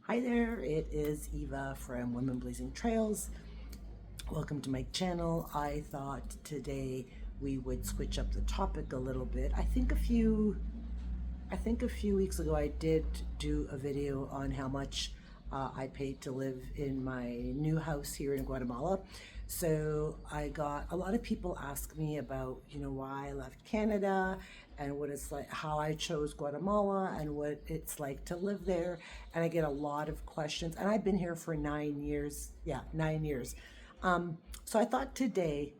Hi there, it is Eva from Women Blazing Trails. Welcome to my channel. I thought today we would switch up the topic a little bit. I think a few weeks ago I did do a video on how much I paid to live in my new house here in Guatemala. So I got a lot of people ask me about, why I left Canada and what it's like, how I chose Guatemala and what it's like to live there. And I get a lot of questions. And I've been here for 9 years. Yeah, 9 years. So I thought today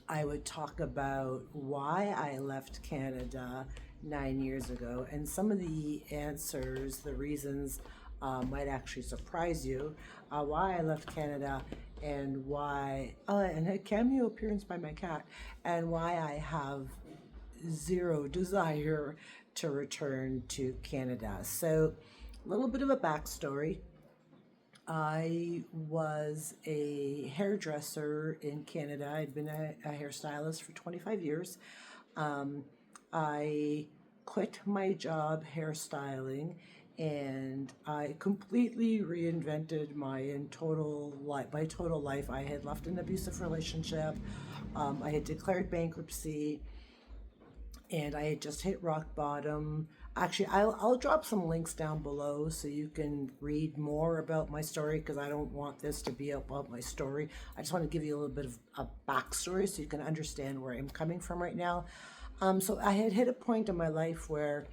I would talk about why I left Canada 9 years ago, and some of the answers, the reasons might actually surprise you. Why I left Canada, and why, and a cameo appearance by my cat, and why I have zero desire to return to Canada. So, a little bit of a backstory. I was a hairdresser in Canada. I'd been a hairstylist for 25 years. I quit my job hairstyling and I completely reinvented my total life. I had left an abusive relationship. I had declared bankruptcy and I had just hit rock bottom. Actually, I'll drop some links down below so you can read more about my story, because I don't want this to be about my story. I just want to give you a little bit of a backstory so you can understand where I'm coming from right now. So I had hit a point in my life where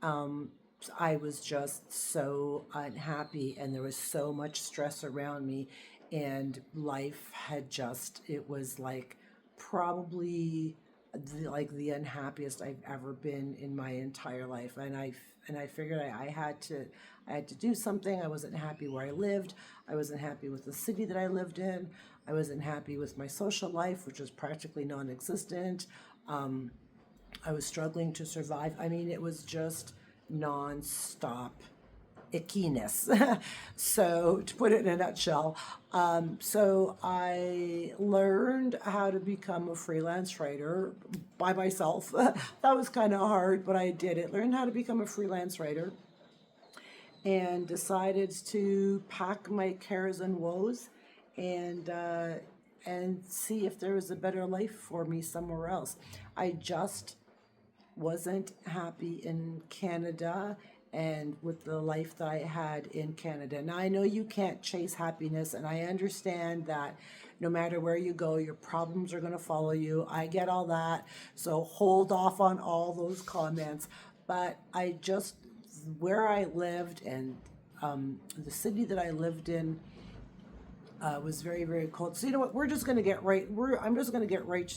I was just so unhappy and there was so much stress around me, and life had it was like probably the unhappiest I've ever been in my entire life. And I figured I had to do something. I wasn't happy where I lived. I wasn't happy with the city that I lived in. I wasn't happy with my social life, which was practically non-existent. I was struggling to survive. I mean, it was just non-stop ickiness. So to put it in a nutshell, so I learned how to become a freelance writer by myself. That was kind of hard, but I did it. Learned how to become a freelance writer and decided to pack my cares and woes and see if there was a better life for me somewhere else. I just wasn't happy in Canada and with the life that I had in Canada. Now, I know you can't chase happiness, and I understand that no matter where you go, your problems are going to follow you. I get all that, so hold off on all those comments. But where I lived and the city that I lived in was very, very cold. So you know what? I'm just going to get right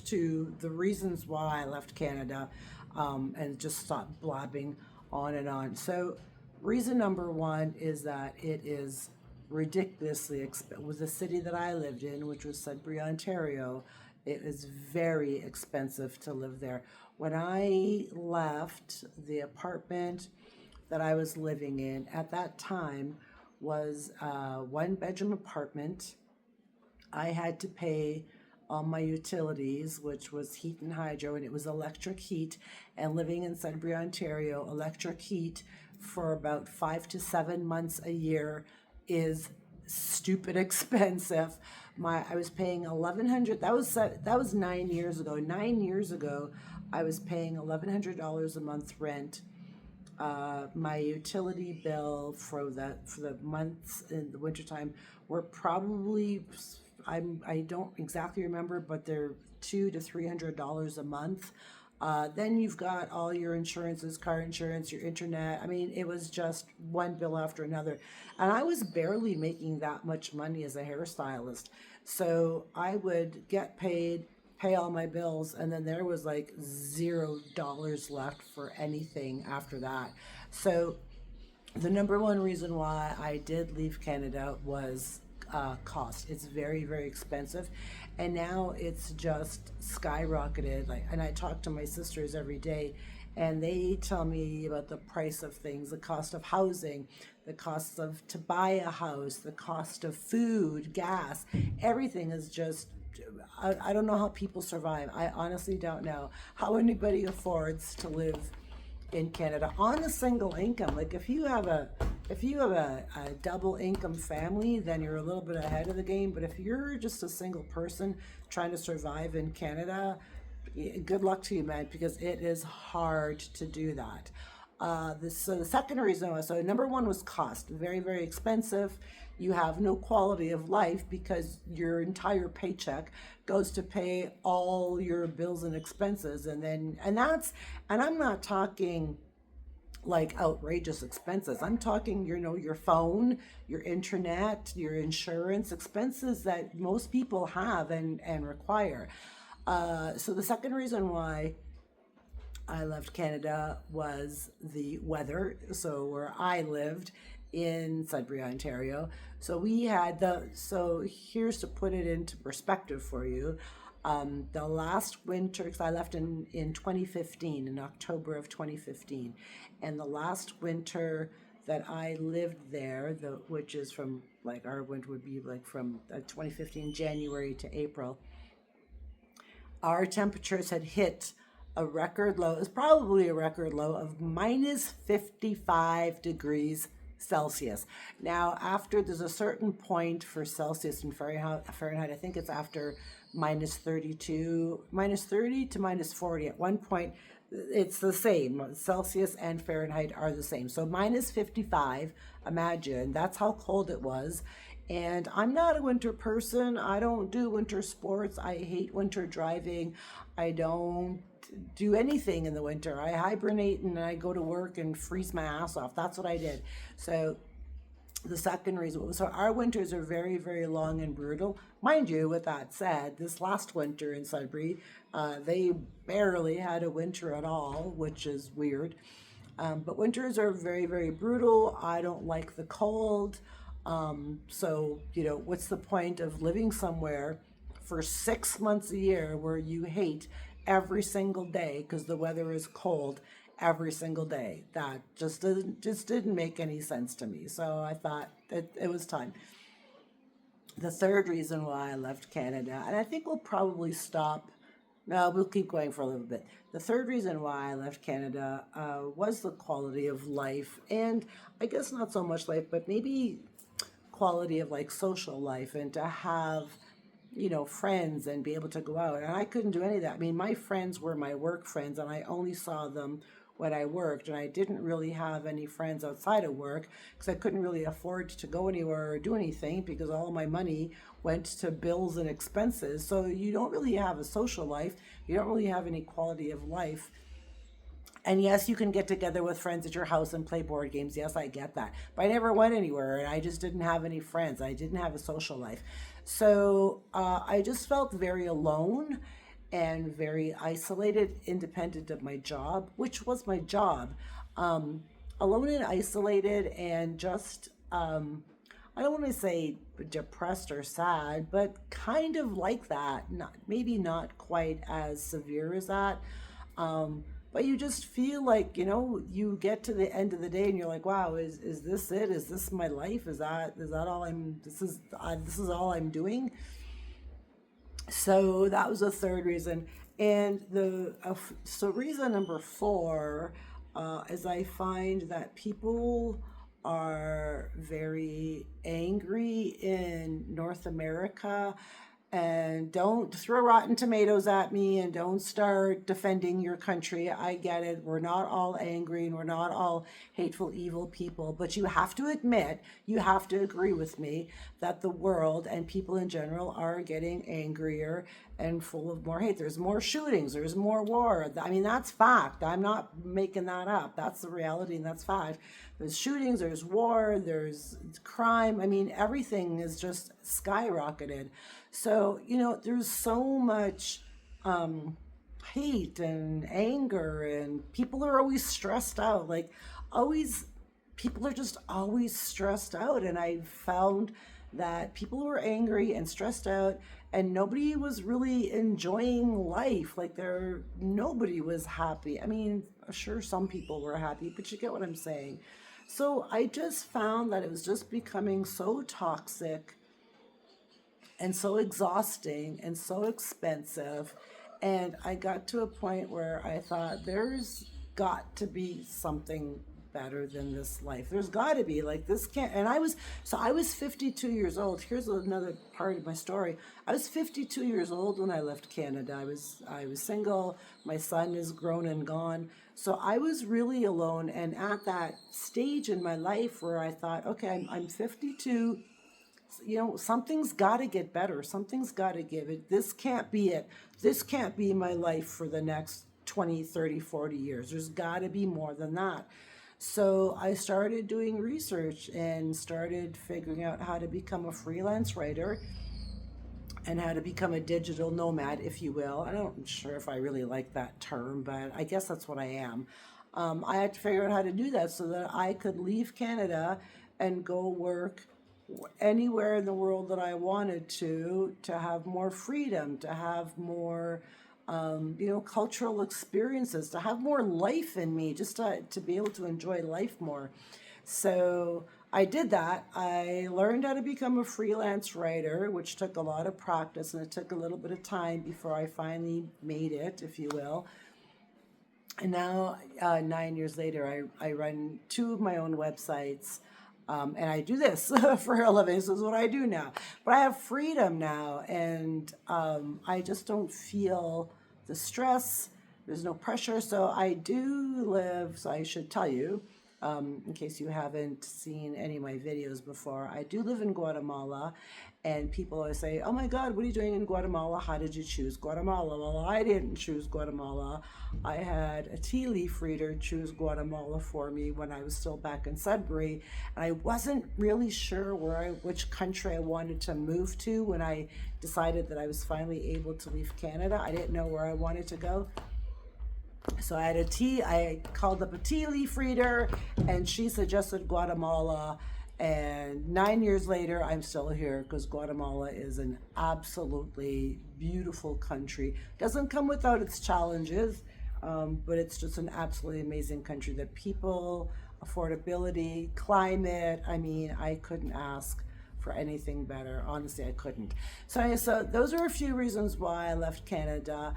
to the reasons why I left Canada, and just stop blabbing on and on. So, reason number one is that it is ridiculously expensive. With the city that I lived in, which was Sudbury, Ontario, it is very expensive to live there. When I left, the apartment that I was living in at that time was a one-bedroom apartment. I had to pay all my utilities, which was heat and hydro, and it was electric heat. And living in Sudbury, Ontario, electric heat for about 5 to 7 months a year is stupid expensive. I was paying $1,100. That was 9 years ago. 9 years ago, I was paying $1,100 a month rent. My utility bill for the months in the wintertime were probably, I don't exactly remember, but they're $200 to $300 a month. Then you've got all your insurances, car insurance, your internet. I mean, it was just one bill after another. And I was barely making that much money as a hairstylist. So I would get paid, pay all my bills, and then there was like $0 left for anything after that. So the number one reason why I did leave Canada was cost. It's very, very expensive, and now it's just skyrocketed. And I talk to my sisters every day, and they tell me about the price of things, the cost of housing, the cost of to buy a house, the cost of food, gas. Everything is just. I don't know how people survive. I honestly don't know how anybody affords to live in Canada on a single income. Like if you have if you have a double income family, then you're a little bit ahead of the game. But if you're just a single person trying to survive in Canada, good luck to you, man, because it is hard to do that. So the second reason was, so number one was cost, very, very expensive. You have no quality of life because your entire paycheck goes to pay all your bills and expenses. And I'm not talking like outrageous expenses. I'm talking, your phone, your internet, your insurance, expenses that most people have and require. So the second reason why I left Canada was the weather. So where I lived in Sudbury, Ontario. So here's to put it into perspective for you. The last winter, because I left in 2015, in October of 2015, and the last winter that I lived there, which is from like our winter would be like from 2015 January to April, our temperatures had hit a record low. It was probably a record low of minus 55 degrees Celsius. Now, after there's a certain point for Celsius and Fahrenheit, I think it's after minus 32, minus 30 to minus 40. At one point, it's the same. Celsius and Fahrenheit are the same. So minus 55, imagine, that's how cold it was. And I'm not a winter person. I don't do winter sports. I hate winter driving. I don't do anything in the winter. I hibernate and I go to work and freeze my ass off. That's what I did. So the second reason, so our winters are very, very long and brutal. Mind you, with that said, this last winter in Sudbury, they barely had a winter at all, which is weird. But winters are very, very brutal. I don't like the cold. What's the point of living somewhere for 6 months a year where you hate every single day because the weather is cold every single day? That just didn't make any sense to me. So I thought it was time. The third reason why I left Canada, and I think we'll probably stop. No, we'll keep going for a little bit. The third reason why I left Canada was the quality of life, and I guess not so much life, but maybe quality of like social life, and to have friends and be able to go out. And I couldn't do any of that. I mean, my friends were my work friends, and I only saw them when I worked, and I didn't really have any friends outside of work because I couldn't really afford to go anywhere or do anything because all my money went to bills and expenses. So you don't really have a social life. You don't really have any quality of life. And yes, you can get together with friends at your house and play board games. Yes, I get that. But I never went anywhere, and I just didn't have any friends. I didn't have a social life. So I just felt very alone and very isolated, independent of my job, which was my job. Alone and isolated, and just, I don't want to say depressed or sad, but kind of like that. Maybe not quite as severe as that. But you just feel like, you get to the end of the day and you're like, wow, is this it? Is this my life? Is that all this is all I'm doing? So that was the third reason. And so reason number four is I find that people are very angry in North America. And don't throw rotten tomatoes at me and don't start defending your country. I get it. We're not all angry and we're not all hateful, evil people. But you have to admit, you have to agree with me that the world and people in general are getting angrier and full of more hate. There's more shootings. There's more war. I mean, that's fact. I'm not making that up. That's the reality and that's fact. There's shootings, there's war, there's crime. I mean, everything is just skyrocketed. So, there's so much hate and anger, and people are always stressed out. Like, people are just always stressed out. And I found that people were angry and stressed out, and nobody was really enjoying life. Like, nobody was happy. I mean, sure, some people were happy, but you get what I'm saying. So I just found that it was just becoming so toxic and so exhausting and so expensive. And I got to a point where I thought there's got to be something better than this life. There's got to be, like, this can't. And I was 52 years old. Here's another part of my story. I was 52 years old when I left Canada. I was single. My son is grown and gone. So I was really alone, and at that stage in my life where I thought, okay, I'm 52, you know, something's got to get better. Something's got to give it. This can't be it. This can't be my life for the next 20, 30, 40 years. There's got to be more than that. So I started doing research and started figuring out how to become a freelance writer and how to become a digital nomad, if you will. I'm not sure if I really like that term, but I guess that's what I am. I had to figure out how to do that so that I could leave Canada and go work anywhere in the world that I wanted to have more freedom, to have more, you know, cultural experiences, to have more life in me, just to be able to enjoy life more. So I did that. I learned how to become a freelance writer, which took a lot of practice, and it took a little bit of time before I finally made it, if you will. And now, 9 years later, I run two of my own websites. And I do this for a living. This is what I do now. But I have freedom now, and I just don't feel the stress. There's no pressure. So I do live, so I should tell you, in case you haven't seen any of my videos before, I do live in Guatemala, and people always say, oh my God, what are you doing in Guatemala? How did you choose Guatemala? Well, I didn't choose Guatemala. I had a tea leaf reader choose Guatemala for me when I was still back in Sudbury, and I wasn't really sure which country I wanted to move to when I decided that I was finally able to leave Canada. I didn't know where I wanted to go. So I called up a tea leaf reader, and she suggested Guatemala. And 9 years later, I'm still here because Guatemala is an absolutely beautiful country. Doesn't come without its challenges, but it's just an absolutely amazing country. The people, affordability, climate, I mean, I couldn't ask for anything better. Honestly, I couldn't. So those are a few reasons why I left Canada.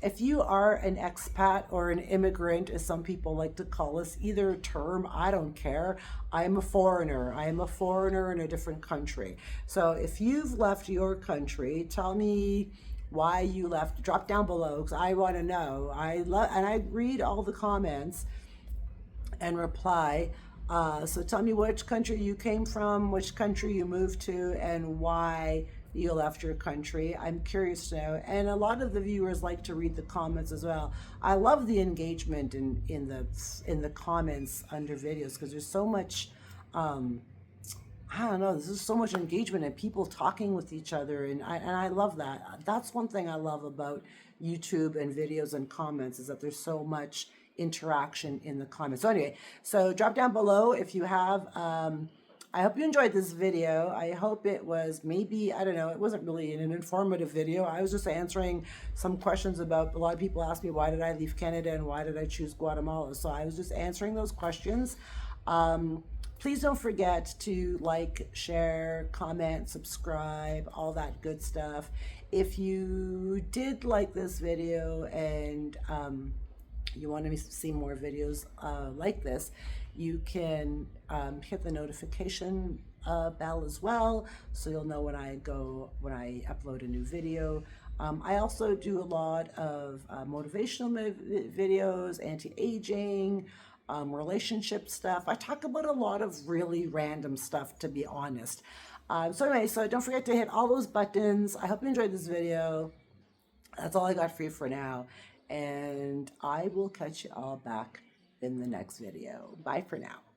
If you are an expat or an immigrant, as some people like to call us, either term, I don't care. I'm a foreigner. I am a foreigner in a different country. So if you've left your country, tell me why you left. Drop down below because I want to know. And I read all the comments and reply. So tell me which country you came from, which country you moved to, and why you left your country. I'm curious to know. And a lot of the viewers like to read the comments as well. I love the engagement in the comments under videos because there's so much, I don't know, there's so much engagement and people talking with each other, and I love that. That's one thing I love about YouTube and videos and comments, is that there's so much interaction in the comments. So anyway, so drop down below if you have. I hope you enjoyed this video. I hope it was maybe, I don't know, it wasn't really an informative video. I was just answering some questions about, a lot of people asked me, why did I leave Canada and why did I choose Guatemala? So I was just answering those questions. Please don't forget to like, share, comment, subscribe, all that good stuff. If you did like this video and you want to see more videos like this, you can hit the notification bell as well, so you'll know when I upload a new video. I also do a lot of motivational videos, anti-aging, relationship stuff. I talk about a lot of really random stuff, to be honest. So anyway, so don't forget to hit all those buttons. I hope you enjoyed this video. That's all I got for you for now. And I will catch you all back in the next video. Bye for now.